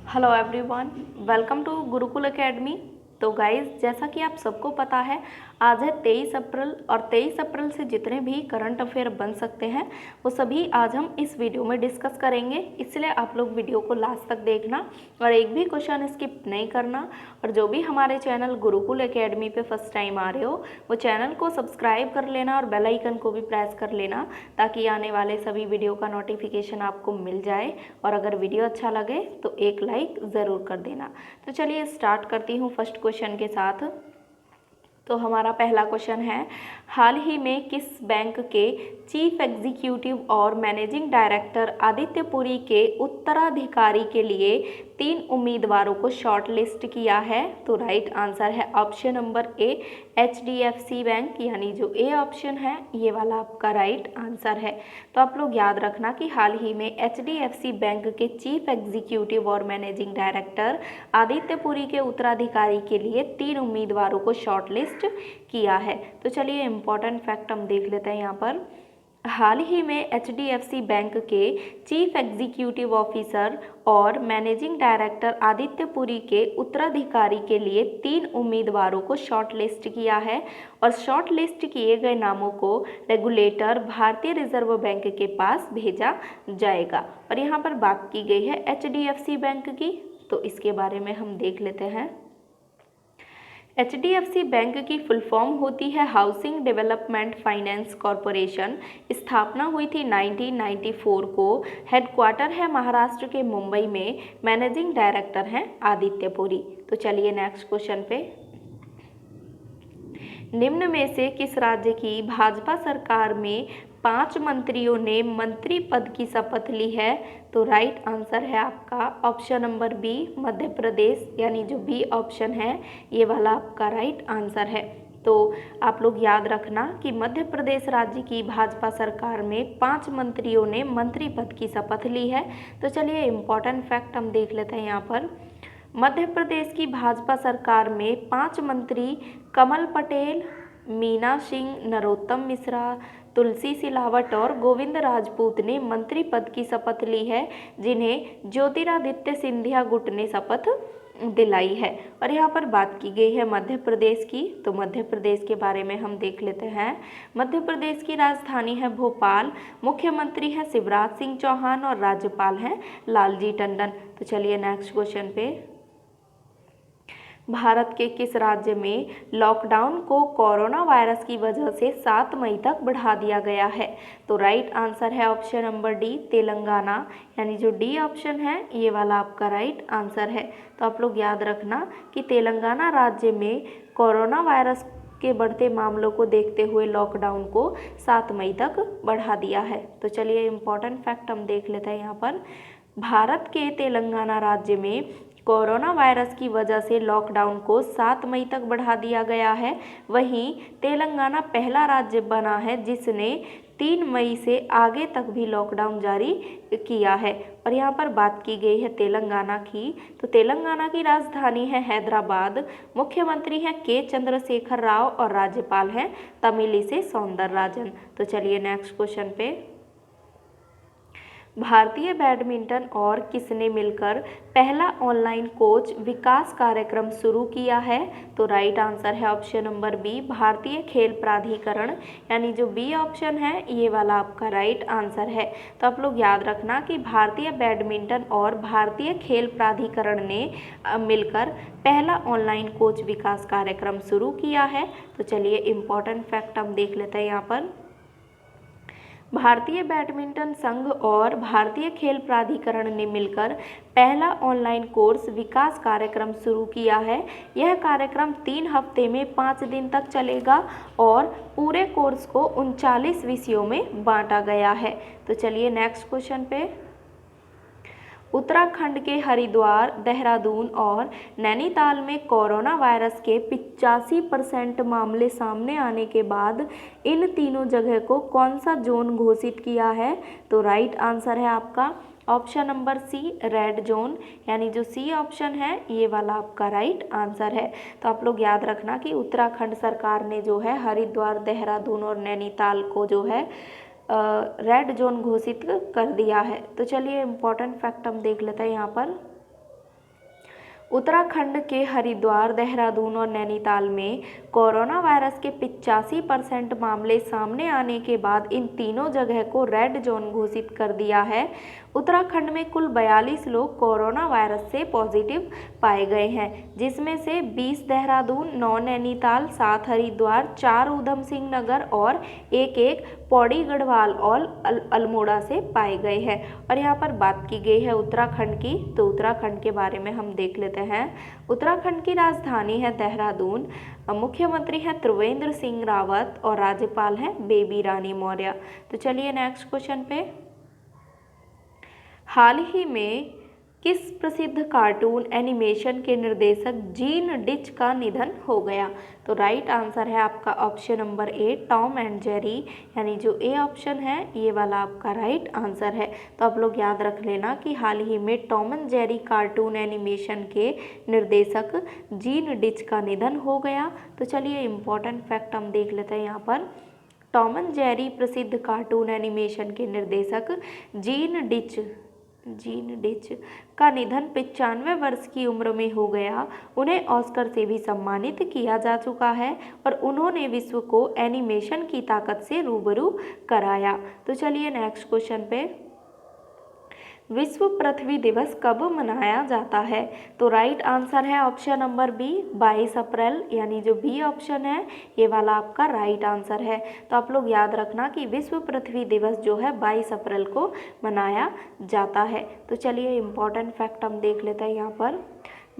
Hello everyone, welcome to Gurukul academy. तो guys, जैसा कि आप सबको पता है, आज है 23 अप्रैल और 23 अप्रैल से जितने भी करंट अफेयर बन सकते हैं वो सभी आज हम इस वीडियो में डिस्कस करेंगे। इसलिए आप लोग वीडियो को लास्ट तक देखना और एक भी क्वेश्चन स्किप नहीं करना। और जो भी हमारे चैनल गुरुकुल एकेडमी पे फर्स्ट टाइम आ रहे हो वो चैनल को सब्सक्राइब कर लेना और बेल आइकन को भी प्रेस कर लेना, ताकि आने वाले सभी वीडियो का नोटिफिकेशन आपको मिल जाए। और अगर वीडियो अच्छा लगे तो एक लाइक ज़रूर कर देना। तो चलिए स्टार्ट करती हूँ फर्स्ट क्वेश्चन के साथ। तो हमारा पहला क्वेश्चन है, हाल ही में किस बैंक के चीफ एग्जीक्यूटिव और मैनेजिंग डायरेक्टर आदित्य पुरी के उत्तराधिकारी के लिए 3 उम्मीदवारों को शॉर्टलिस्ट किया है? तो राइट आंसर है option number A, HDFC bank, यानी जो ए ऑप्शन है ये वाला आपका राइट आंसर है। तो आप लोग याद रखना कि हाल ही में HDFC बैंक के चीफ एग्जीक्यूटिव और मैनेजिंग डायरेक्टर आदित्य पुरी के उत्तराधिकारी के लिए 3 उम्मीदवारों को शॉर्टलिस्ट किया है। तो चलिए इम्पोर्टेंट फैक्ट हम देख लेते हैं यहाँ पर। हाल ही में HDFC बैंक के चीफ एग्जीक्यूटिव ऑफिसर और मैनेजिंग डायरेक्टर आदित्य पुरी के उत्तराधिकारी के लिए 3 उम्मीदवारों को शॉर्टलिस्ट किया है और शॉर्टलिस्ट किए गए नामों को रेगुलेटर भारतीय रिजर्व बैंक के पास भेजा जाएगा। और यहाँ पर बात की गई है HDFC बैंक की, तो इसके बारे में हम देख लेते हैं। HDFC बैंक की फुल फॉर्म होती है हाउसिंग डेवलपमेंट फाइनेंस कॉरपोरेशन। स्थापना हुई थी 1994 को। हेडक्वार्टर है महाराष्ट्र के मुंबई में। मैनेजिंग डायरेक्टर हैं आदित्य पुरी। तो चलिए नेक्स्ट क्वेश्चन पे। निम्न में से किस राज्य की भाजपा सरकार में 5 मंत्रियों ने मंत्री पद की शपथ ली है? तो राइट आंसर है आपका option number B, Madhya Pradesh, यानी जो बी ऑप्शन है ये वाला आपका राइट आंसर है। तो आप लोग याद रखना कि मध्य प्रदेश राज्य की भाजपा सरकार में 5 मंत्रियों ने मंत्री पद की शपथ ली है। तो चलिए इम्पोर्टेंट फैक्ट हम देख लेते हैं यहाँ पर। मध्य प्रदेश की भाजपा सरकार में 5 मंत्री कमल पटेल, मीना सिंह, नरोत्तम मिश्रा, तुलसी सिलावट और गोविंद राजपूत ने मंत्री पद की शपथ ली है, जिन्हें ज्योतिरादित्य सिंधिया गुट ने शपथ दिलाई है। और यहाँ पर बात की गई है मध्य प्रदेश की, तो मध्य प्रदेश के बारे में हम देख लेते हैं। मध्य प्रदेश की राजधानी है भोपाल, मुख्यमंत्री है शिवराज सिंह चौहान और राज्यपाल हैं लालजी टंडन। तो चलिए नेक्स्ट क्वेश्चन पे। भारत के किस राज्य में लॉकडाउन को कोरोना वायरस की वजह से 7 मई तक बढ़ा दिया गया है? तो राइट आंसर है ऑप्शन नंबर डी, तेलंगाना, यानी जो डी ऑप्शन है ये वाला आपका राइट आंसर है। तो आप लोग याद रखना कि तेलंगाना राज्य में कोरोना वायरस के बढ़ते मामलों को देखते हुए लॉकडाउन को 7 मई तक बढ़ा दिया है। तो चलिए इम्पोर्टेंट फैक्ट हम देख लेते हैं यहाँ पर। भारत के तेलंगाना राज्य में कोरोना वायरस की वजह से लॉकडाउन को 7 मई तक बढ़ा दिया गया है। वहीं तेलंगाना पहला राज्य बना है जिसने 3 मई से आगे तक भी लॉकडाउन जारी किया है। और यहाँ पर बात की गई है तेलंगाना की, तो तेलंगाना की राजधानी है हैदराबाद, मुख्यमंत्री हैं के चंद्रशेखर राव और राज्यपाल हैं तमिलिसै सौंदरराजन। तो चलिए नेक्स्ट क्वेश्चन पे। भारतीय बैडमिंटन और किसने मिलकर पहला ऑनलाइन कोच विकास कार्यक्रम शुरू किया है? तो राइट आंसर है ऑप्शन नंबर बी, भारतीय खेल प्राधिकरण, यानी जो बी ऑप्शन है ये वाला आपका राइट आंसर है। तो आप लोग याद रखना कि भारतीय बैडमिंटन और भारतीय खेल प्राधिकरण ने मिलकर पहला ऑनलाइन कोच विकास कार्यक्रम शुरू किया है। तो चलिए इम्पोर्टेंट फैक्ट हम देख लेते हैं यहाँ पर। भारतीय बैडमिंटन संघ और भारतीय खेल प्राधिकरण ने मिलकर पहला ऑनलाइन कोर्स विकास कार्यक्रम शुरू किया है। यह कार्यक्रम 3 हफ्ते में 5 दिन तक चलेगा और पूरे कोर्स को 39 विषयों में बांटा गया है। तो चलिए नेक्स्ट क्वेश्चन पे। उत्तराखंड के हरिद्वार, देहरादून और नैनीताल में कोरोना वायरस के 85% मामले सामने आने के बाद इन तीनों जगह को कौन सा जोन घोषित किया है? तो राइट आंसर है आपका option number C, red zone, यानी जो सी ऑप्शन है ये वाला आपका राइट आंसर है। तो आप लोग याद रखना कि उत्तराखंड सरकार ने जो है हरिद्वार, देहरादून और नैनीताल को जो है रेड जोन घोषित कर दिया है। तो चलिए इम्पोर्टेंट फैक्ट हम देख लेते हैं यहाँ पर। उत्तराखंड के हरिद्वार, देहरादून और नैनीताल में कोरोना वायरस के 85% मामले सामने आने के बाद इन तीनों जगह को रेड जोन घोषित कर दिया है। उत्तराखंड में कुल 42 लोग कोरोना वायरस से पॉजिटिव पाए गए हैं, जिसमें से 20 देहरादून, 9 नैनीताल, 7 हरिद्वार, 4 ऊधम सिंह नगर और एक पौड़ी गढ़वाल और अल्मोड़ा से पाए गए हैं। और यहाँ पर बात की गई है उत्तराखंड की, तो उत्तराखंड के बारे में हम देख लेते हैं। उत्तराखंड की राजधानी है देहरादून, मुख्यमंत्री हैं त्रिवेंद्र सिंह रावत और राज्यपाल हैं बेबी रानी मौर्य। तो चलिए नेक्स्ट क्वेश्चन पे। हाल ही में किस प्रसिद्ध कार्टून एनिमेशन के निर्देशक जीन डिच का निधन हो गया? तो राइट आंसर है आपका option number A, Tom and Jerry, यानी जो ए ऑप्शन है ये वाला आपका राइट आंसर है। तो आप लोग याद रख लेना कि हाल ही में Tom and Jerry cartoon animation के निर्देशक जीन डिच का निधन हो गया। तो चलिए इम्पोर्टेंट फैक्ट हम देख लेते हैं यहाँ पर। टॉम एंड जेरी प्रसिद्ध कार्टून एनिमेशन के निर्देशक जीन डिच का निधन 95 वर्ष की उम्र में हो गया। उन्हें ऑस्कर से भी सम्मानित किया जा चुका है और उन्होंने विश्व को एनिमेशन की ताकत से रूबरू कराया। तो चलिए नेक्स्ट क्वेश्चन पे। विश्व पृथ्वी दिवस कब मनाया जाता है? तो राइट आंसर है ऑप्शन नंबर बी, 22 अप्रैल, यानी जो बी ऑप्शन है ये वाला आपका राइट आंसर है। तो आप लोग याद रखना कि विश्व पृथ्वी दिवस जो है 22 अप्रैल को मनाया जाता है। तो चलिए इम्पोर्टेंट फैक्ट हम देख लेते हैं यहाँ पर।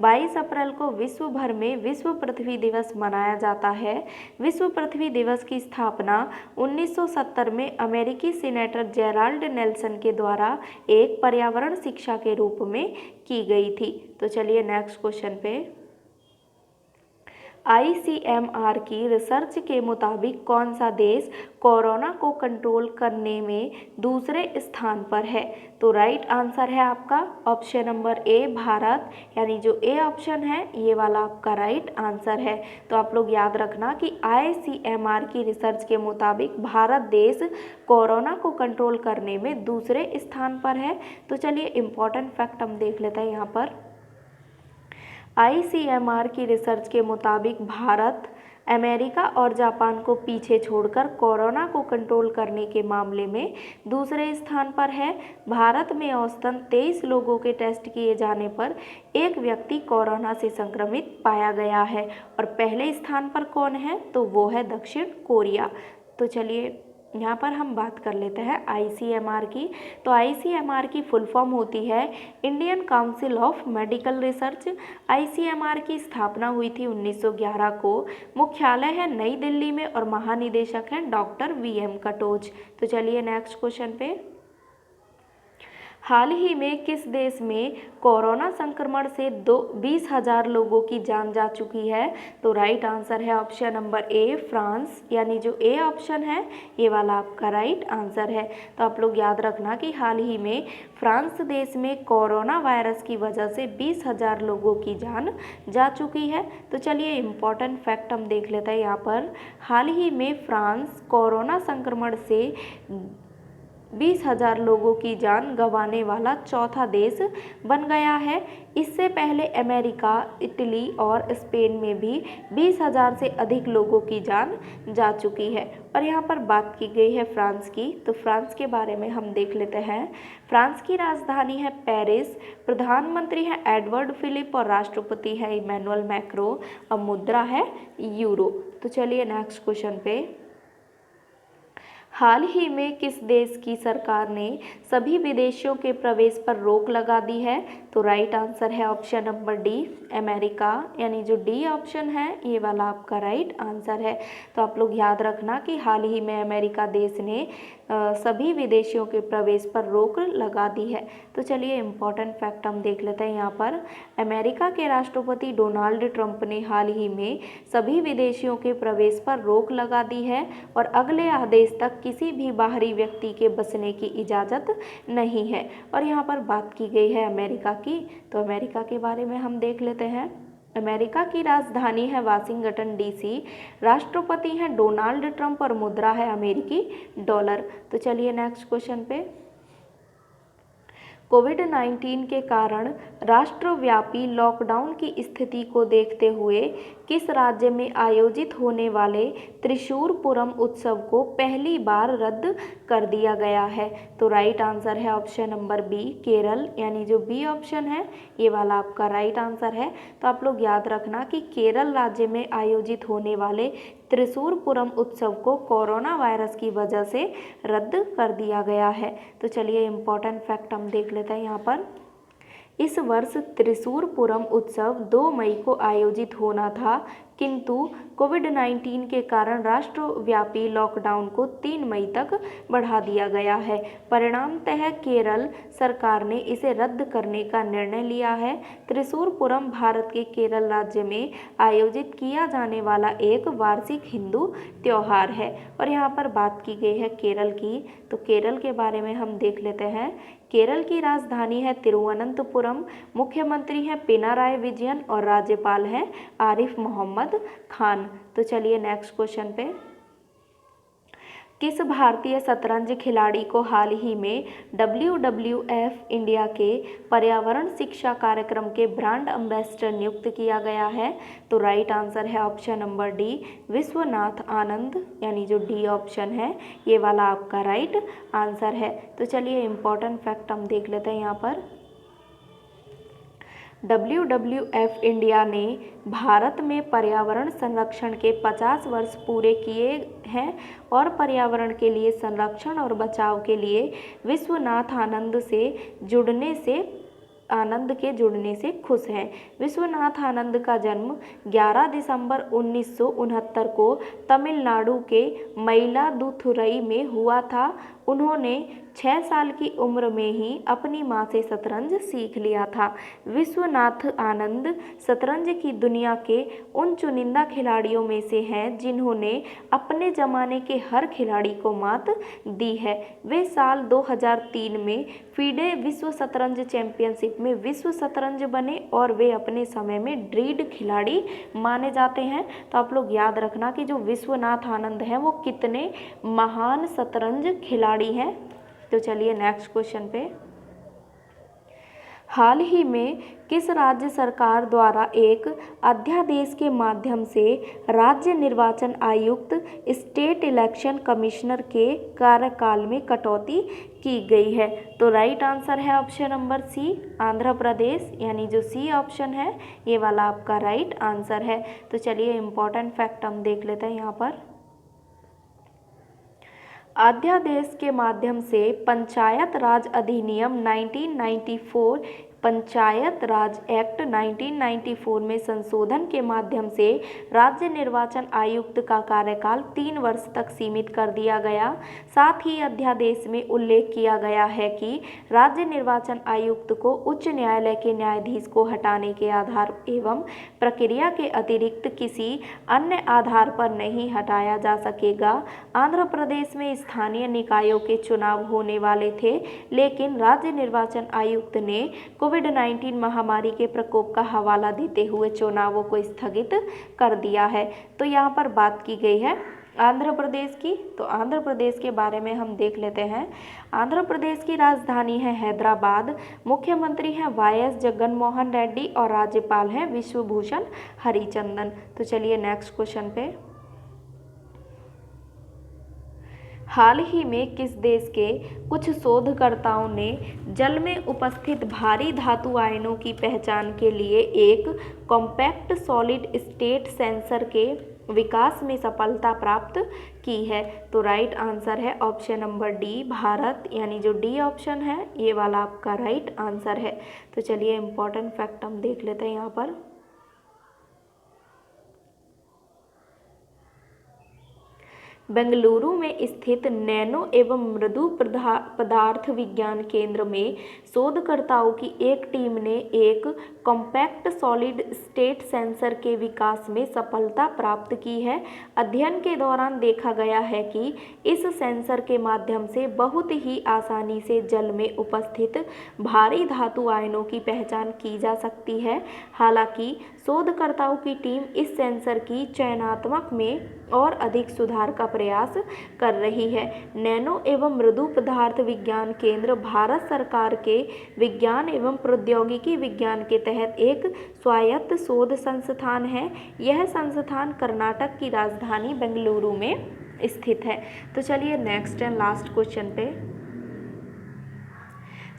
22 अप्रैल को विश्व भर में विश्व पृथ्वी दिवस मनाया जाता है। विश्व पृथ्वी दिवस की स्थापना 1970 में अमेरिकी सीनेटर जेराल्ड नेल्सन के द्वारा एक पर्यावरण शिक्षा के रूप में की गई थी। तो चलिए नेक्स्ट क्वेश्चन पे। ICMR की रिसर्च के मुताबिक कौन सा देश कोरोना को कंट्रोल करने में दूसरे स्थान पर है? तो राइट आंसर है आपका ऑप्शन नंबर ए, भारत, यानी जो ए ऑप्शन है ये वाला आपका राइट आंसर है। तो आप लोग याद रखना कि ICMR की रिसर्च के मुताबिक भारत देश कोरोना को कंट्रोल करने में दूसरे स्थान पर है। तो चलिए इम्पोर्टेंट फैक्ट हम देख लेते हैं यहाँ पर। ICMR की रिसर्च के मुताबिक भारत अमेरिका और जापान को पीछे छोड़कर कोरोना को कंट्रोल करने के मामले में दूसरे स्थान पर है। भारत में औसतन 23 लोगों के टेस्ट किए जाने पर एक व्यक्ति कोरोना से संक्रमित पाया गया है और पहले स्थान पर कौन है? तो वो है दक्षिण कोरिया। तो चलिए यहाँ पर हम बात कर लेते हैं ICMR की। तो ICMR की फुल फॉर्म होती है Indian council of medical research. ICMR की स्थापना हुई थी 1911 को। मुख्यालय है नई दिल्ली में और महानिदेशक हैं डॉक्टर VM कटोच। तो चलिए नेक्स्ट क्वेश्चन पे। हाल ही में किस देश में कोरोना संक्रमण से 20,000 लोगों की जान जा चुकी है? तो राइट आंसर है ऑप्शन नंबर ए, फ्रांस, यानी जो ए ऑप्शन है ये वाला आपका राइट आंसर है। तो आप लोग याद रखना कि हाल ही में फ्रांस देश में कोरोना वायरस की वजह से 20,000 लोगों की जान जा चुकी है। तो चलिए इम्पोर्टेंट फैक्ट हम देख लेते हैं यहाँ पर। हाल ही में फ्रांस कोरोना संक्रमण से 20,000 लोगों की जान गंवाने वाला चौथा देश बन गया है। इससे पहले अमेरिका, इटली और स्पेन में भी 20,000 से अधिक लोगों की जान जा चुकी है। और यहाँ पर बात की गई है फ्रांस की, तो फ्रांस के बारे में हम देख लेते हैं। फ्रांस की राजधानी है पेरिस, प्रधानमंत्री है एडवर्ड फिलिप और राष्ट्रपति है इमैनुअल मैक्रो और मुद्रा है यूरो। तो चलिए नेक्स्ट क्वेश्चन पे। हाल ही में किस देश की सरकार ने सभी विदेशियों के प्रवेश पर रोक लगा दी है? तो राइट आंसर है ऑप्शन नंबर डी, अमेरिका, यानी जो डी ऑप्शन है ये वाला आपका राइट आंसर है। तो आप लोग याद रखना कि हाल ही में अमेरिका देश ने सभी विदेशियों के प्रवेश पर रोक लगा दी है। तो चलिए इम्पोर्टेंट फैक्ट हम देख लेते हैं यहाँ पर। अमेरिका के राष्ट्रपति डोनाल्ड ट्रंप ने हाल ही में सभी विदेशियों के प्रवेश पर रोक लगा दी है और अगले आदेश तक किसी भी बाहरी व्यक्ति के बसने की इजाज़त नहीं है। और यहाँ पर बात की गई है अमेरिका की, तो अमेरिका के बारे में हम देख लेते हैं। अमेरिका की राजधानी है वाशिंगटन DC, राष्ट्रपति हैं डोनाल्ड ट्रंप और मुद्रा है अमेरिकी डॉलर। तो चलिए नेक्स्ट क्वेश्चन पे। कोविड-19 के कारण राष्ट्रव्यापी लॉकडाउन की स्थिति को देखते हुए किस राज्य में आयोजित होने वाले त्रिशूर पूरम उत्सव को पहली बार रद्द कर दिया गया है? तो राइट आंसर है ऑप्शन नंबर बी, केरल, यानी जो बी ऑप्शन है ये वाला आपका राइट आंसर है। तो आप लोग याद रखना कि केरल राज्य में आयोजित होने वाले त्रिशूर पूरम उत्सव को कोरोना वायरस की वजह से रद्द कर दिया गया है। तो चलिए इम्पोर्टेंट फैक्ट हम देख लेते हैं यहाँ पर। इस वर्ष त्रिशूर पूरम उत्सव 2 मई को आयोजित होना था, किंतु कोविड-19 के कारण राष्ट्रव्यापी लॉकडाउन को 3 मई तक बढ़ा दिया गया है। परिणामतः केरल सरकार ने इसे रद्द करने का निर्णय लिया है। त्रिशूर पूरम भारत के केरल राज्य में आयोजित किया जाने वाला एक वार्षिक हिंदू त्यौहार है। और यहाँ पर बात की गई है केरल की, तो केरल के बारे में हम देख लेते हैं। केरल की राजधानी है तिरुवनंतपुरम, मुख्यमंत्री हैं पिनाराई विजयन और राज्यपाल हैं आरिफ मोहम्मद खान। तो चलिए नेक्स्ट क्वेश्चन पे। किस भारतीय शतरंज खिलाड़ी को हाल ही में WWF इंडिया के पर्यावरण शिक्षा कार्यक्रम के ब्रांड एम्बेसडर नियुक्त किया गया है? तो राइट आंसर है option number D, Vishwanath Anand, यानी जो डी ऑप्शन है ये वाला आपका राइट आंसर है। तो चलिए इम्पोर्टेंट फैक्ट हम देख लेते हैं यहाँ पर। WWF इंडिया ने भारत में पर्यावरण संरक्षण के 50 वर्ष पूरे किए हैं और पर्यावरण के लिए संरक्षण और बचाव के लिए विश्वनाथ आनंद के जुड़ने से खुश हैं। विश्वनाथ आनंद का जन्म 11 दिसंबर 1969 को तमिलनाडु के मयिलादुथुरई में हुआ था। उन्होंने 6 साल की उम्र में ही अपनी मां से शतरंज सीख लिया था। विश्वनाथ आनंद शतरंज की दुनिया के उन चुनिंदा खिलाड़ियों में से हैं जिन्होंने अपने ज़माने के हर खिलाड़ी को मात दी है। वे साल 2003 में फीडे विश्व शतरंज चैंपियनशिप में विश्व शतरंज बने और वे अपने समय में ड्रीड खिलाड़ी माने जाते हैं। तो आप लोग याद रखना कि जो विश्वनाथ आनंद हैं वो कितने महान शतरंज खिलाड़ी हैं। तो चलिए नेक्स्ट क्वेश्चन पे। हाल ही में किस राज्य सरकार द्वारा एक अध्यादेश के माध्यम से राज्य निर्वाचन आयुक्त स्टेट इलेक्शन कमिश्नर के कार्यकाल में कटौती की गई है? तो राइट आंसर है ऑप्शन नंबर सी, आंध्र प्रदेश, यानी जो सी ऑप्शन है ये वाला आपका राइट आंसर है। तो चलिए इम्पोर्टेंट फैक्ट हम देख लेते हैं यहाँ पर। अध्यादेश के माध्यम से पंचायत राज अधिनियम 1994, पंचायत राज एक्ट 1994 में संशोधन के माध्यम से राज्य निर्वाचन आयुक्त का कार्यकाल 3 वर्ष तक सीमित कर दिया गया। साथ ही अध्यादेश में उल्लेख किया गया है कि राज्य निर्वाचन आयुक्त को उच्च न्यायालय के न्यायाधीश को हटाने के आधार एवं प्रक्रिया के अतिरिक्त किसी अन्य आधार पर नहीं हटाया जा सकेगा। आंध्र प्रदेश में स्थानीय निकायों के चुनाव होने वाले थे, लेकिन राज्य निर्वाचन आयुक्त ने कोविड-19 महामारी के प्रकोप का हवाला देते हुए चुनावों को स्थगित कर दिया है। तो यहाँ पर बात की गई है आंध्र प्रदेश की, तो आंध्र प्रदेश के बारे में हम देख लेते हैं। आंध्र प्रदेश की राजधानी है हैदराबाद, मुख्यमंत्री हैं YS जगनमोहन रेड्डी और राज्यपाल हैं विश्वभूषण हरिचंदन। तो चलिए नेक्स्ट क्वेश्चन पे। हाल ही में किस देश के कुछ शोधकर्ताओं ने जल में उपस्थित भारी धातु आयनों की पहचान के लिए एक कॉम्पैक्ट सॉलिड स्टेट सेंसर के विकास में सफलता प्राप्त की है? तो राइट आंसर है ऑप्शन नंबर डी, भारत, यानी जो डी ऑप्शन है ये वाला आपका राइट आंसर है। तो चलिए इम्पोर्टेंट फैक्ट हम देख लेते हैं यहाँ पर। बेंगलुरु में स्थित नैनो एवं मृदु पदार्थ विज्ञान केंद्र में शोधकर्ताओं की एक टीम ने एक कॉम्पैक्ट सॉलिड स्टेट सेंसर के विकास में सफलता प्राप्त की है। अध्ययन के दौरान देखा गया है कि इस सेंसर के माध्यम से बहुत ही आसानी से जल में उपस्थित भारी धातु आयनों की पहचान की जा सकती है। हालांकि शोधकर्ताओं की टीम इस सेंसर की चयनात्मक में और अधिक सुधार का प्रयास कर रही है। नैनो एवं मृदु पदार्थ विज्ञान केंद्र भारत सरकार के विज्ञान एवं प्रौद्योगिकी विज्ञान के तहत एक स्वायत्त शोध संस्थान है। यह संस्थान कर्नाटक की राजधानी बेंगलुरु में स्थित है। तो चलिए नेक्स्ट एंड लास्ट क्वेश्चन पे।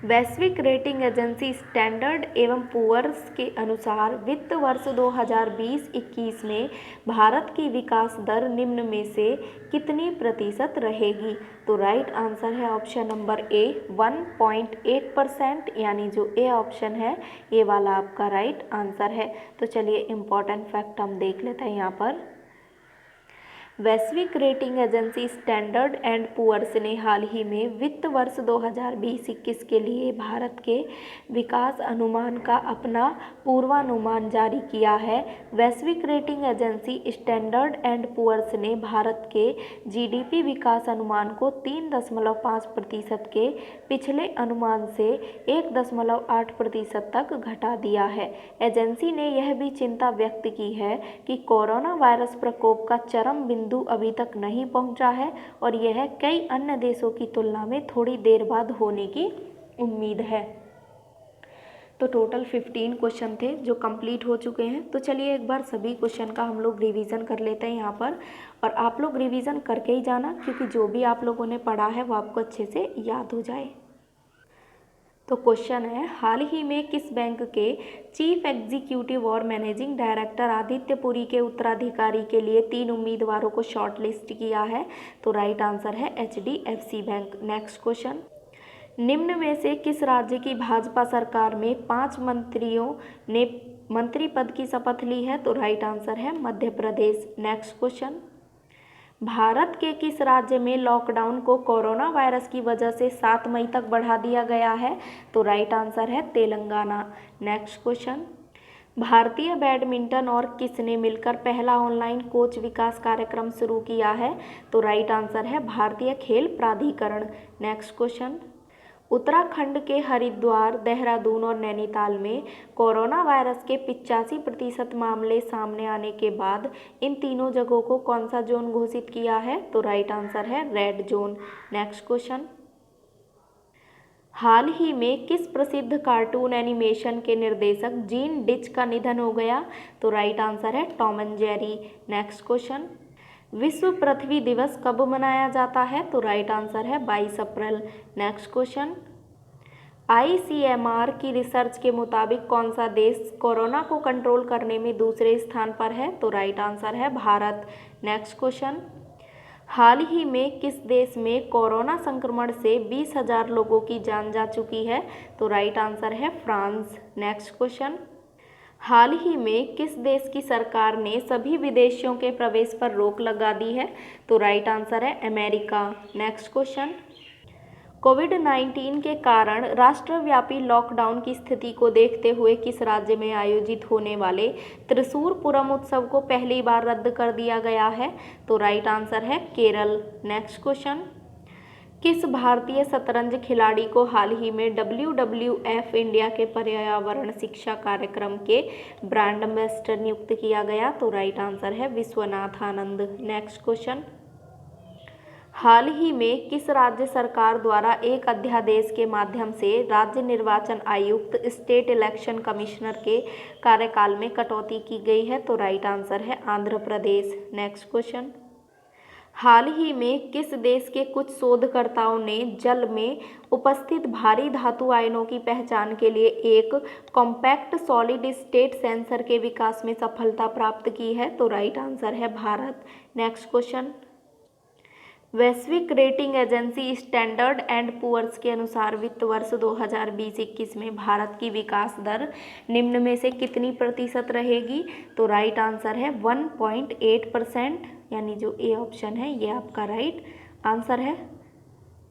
वैश्विक रेटिंग एजेंसी स्टैंडर्ड एवं पुअर्स के अनुसार वित्त वर्ष 2020-21 में भारत की विकास दर निम्न में से कितनी प्रतिशत रहेगी? तो राइट आंसर है ऑप्शन नंबर ए 1.8%, यानी जो ए ऑप्शन है ये वाला आपका राइट आंसर है। तो चलिए इम्पॉर्टेंट फैक्ट हम देख लेते हैं यहाँ पर। वैश्विक rating agency Standard and Poor's ने हाल ही में वित्त वर्ष 2020-21 के लिए भारत के विकास अनुमान का अपना पूर्वानुमान जारी किया है। वैश्विक rating agency Standard and Poor's ने भारत के जीडीपी विकास अनुमान को 3.5% के पिछले अनुमान से 1.8% तक घटा दिया है। एजेंसी ने यह भी चिंता व्यक्त की है कि कोरोना वायरस प्रकोप का चरम बिंदु अभी तक नहीं पहुंचा है और यह कई अन्य देशों की तुलना में थोड़ी देर बाद होने की उम्मीद है। तो टोटल 15 क्वेश्चन थे जो कंप्लीट हो चुके हैं। तो चलिए एक बार सभी क्वेश्चन का हम लोग रिवीजन कर लेते हैं यहाँ पर, और आप लोग रिवीजन करके ही जाना क्योंकि जो भी आप लोगों ने पढ़ा है वो आपको अच्छे से याद हो जाए। तो क्वेश्चन है, हाल ही में किस बैंक के चीफ एग्जीक्यूटिव और मैनेजिंग डायरेक्टर आदित्य पुरी के उत्तराधिकारी के लिए 3 उम्मीदवारों को शॉर्टलिस्ट किया है? तो राइट आंसर है HDFC बैंक। नेक्स्ट क्वेश्चन, निम्न में से किस राज्य की भाजपा सरकार में 5 मंत्रियों ने मंत्री पद की शपथ ली है? तो राइट आंसर है मध्य प्रदेश। नेक्स्ट क्वेश्चन, भारत के किस राज्य में लॉकडाउन को कोरोना वायरस की वजह से 7 मई तक बढ़ा दिया गया है? तो राइट आंसर है तेलंगाना। नेक्स्ट क्वेश्चन, भारतीय बैडमिंटन और किसने मिलकर पहला ऑनलाइन कोच विकास कार्यक्रम शुरू किया है? तो राइट आंसर है भारतीय खेल प्राधिकरण। नेक्स्ट क्वेश्चन, उत्तराखंड के हरिद्वार, देहरादून और नैनीताल में कोरोना वायरस के 85% मामले सामने आने के बाद इन तीनों जगहों को कौन सा जोन घोषित किया है? तो राइट आंसर है रेड जोन। नेक्स्ट क्वेश्चन, हाल ही में किस प्रसिद्ध कार्टून एनिमेशन के निर्देशक जीन डिच का निधन हो गया? तो राइट आंसर है Tom and Jerry. Next question, विश्व पृथ्वी दिवस कब मनाया जाता है? तो राइट आंसर है 22 अप्रैल। नेक्स्ट क्वेश्चन, ICMR की रिसर्च के मुताबिक कौन सा देश कोरोना को कंट्रोल करने में दूसरे स्थान पर है? तो राइट आंसर है भारत। नेक्स्ट क्वेश्चन, हाल ही में किस देश में कोरोना संक्रमण से 20,000 लोगों की जान जा चुकी है? तो राइट आंसर है फ्रांस। नेक्स्ट क्वेश्चन, हाल ही में किस देश की सरकार ने सभी विदेशियों के प्रवेश पर रोक लगा दी है? तो राइट आंसर है अमेरिका। नेक्स्ट क्वेश्चन, कोविड-19 के कारण राष्ट्रव्यापी लॉकडाउन की स्थिति को देखते हुए किस राज्य में आयोजित होने वाले त्रिशूर पूरम उत्सव को पहली बार रद्द कर दिया गया है? तो राइट आंसर है केरल। नेक्स्ट क्वेश्चन, किस भारतीय शतरंज खिलाड़ी को हाल ही में WWF इंडिया के पर्यावरण शिक्षा कार्यक्रम के ब्रांड एम्बेसडर नियुक्त किया गया? तो राइट आंसर है विश्वनाथ आनंद। नेक्स्ट क्वेश्चन, हाल ही में किस राज्य सरकार द्वारा एक अध्यादेश के माध्यम से राज्य निर्वाचन आयुक्त स्टेट इलेक्शन कमिश्नर के कार्यकाल में कटौती की गई है? तो राइट आंसर है आंध्र प्रदेश। नेक्स्ट क्वेश्चन, हाल ही में किस देश के कुछ शोधकर्ताओं ने जल में उपस्थित भारी धातु आयनों की पहचान के लिए एक कॉम्पैक्ट सॉलिड स्टेट सेंसर के विकास में सफलता प्राप्त की है? तो राइट आंसर है भारत। नेक्स्ट क्वेश्चन, वैश्विक rating agency Standard and Poor's के अनुसार वित्त वर्ष 2020-21 में भारत की विकास दर निम्न में से कितनी प्रतिशत रहेगी? तो राइट आंसर है 1.8%, यानी जो ए ऑप्शन है ये आपका राइट आंसर है।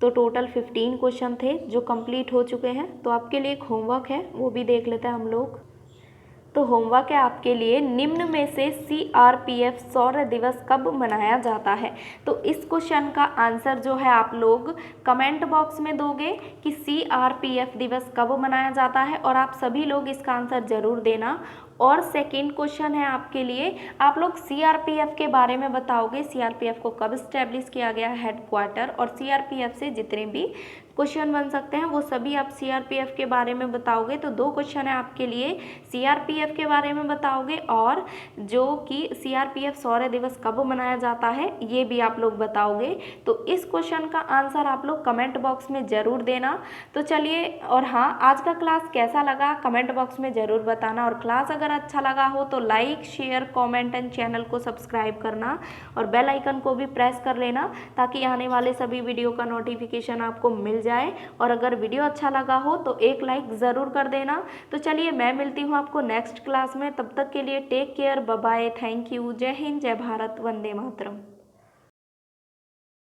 तो टोटल 15 क्वेश्चन थे जो कंप्लीट हो चुके हैं। तो आपके लिए एक होमवर्क है, वो भी देख लेते हैं हम लोग। तो होमवर्क है आपके लिए, निम्न में से CRPF शौर्य दिवस कब मनाया जाता है? तो इस क्वेश्चन का आंसर जो है आप लोग कमेंट बॉक्स में दोगे कि CRPF दिवस कब मनाया जाता है, और आप सभी लोग इसका आंसर ज़रूर देना। और सेकेंड क्वेश्चन है आपके लिए, आप लोग सीआरपीएफ के बारे में बताओगे, सीआरपीएफ को कब इस्टेब्लिश किया गया हेडक्वार्टर, और सीआरपीएफ से जितने भी क्वेश्चन बन सकते हैं वो सभी आप सीआरपीएफ के बारे में बताओगे। तो 2 क्वेश्चन है आपके लिए, सीआरपीएफ के बारे में बताओगे और जो कि सीआरपीएफ शौर्य दिवस कब मनाया जाता है ये भी आप लोग बताओगे। तो इस क्वेश्चन का आंसर आप लोग कमेंट बॉक्स में ज़रूर देना। तो चलिए, और हाँ, आज का क्लास कैसा लगा कमेंट बॉक्स में ज़रूर बताना, और क्लास अगर अच्छा लगा हो तो like share comment and channel को सब्सक्राइब करना और बेल आइकन को भी प्रेस कर लेना ताकि आने वाले सभी वीडियो का नोटिफिकेशन आपको मिल जाए। और अगर वीडियो अच्छा लगा हो तो एक लाइक ज़रूर कर देना। तो चलिए, मैं मिलती हूँ आपको नेक्स्ट क्लास में, तब तक के लिए take care, bye bye, thank you, जय हिंद, जय भारत, वंदे मातरम।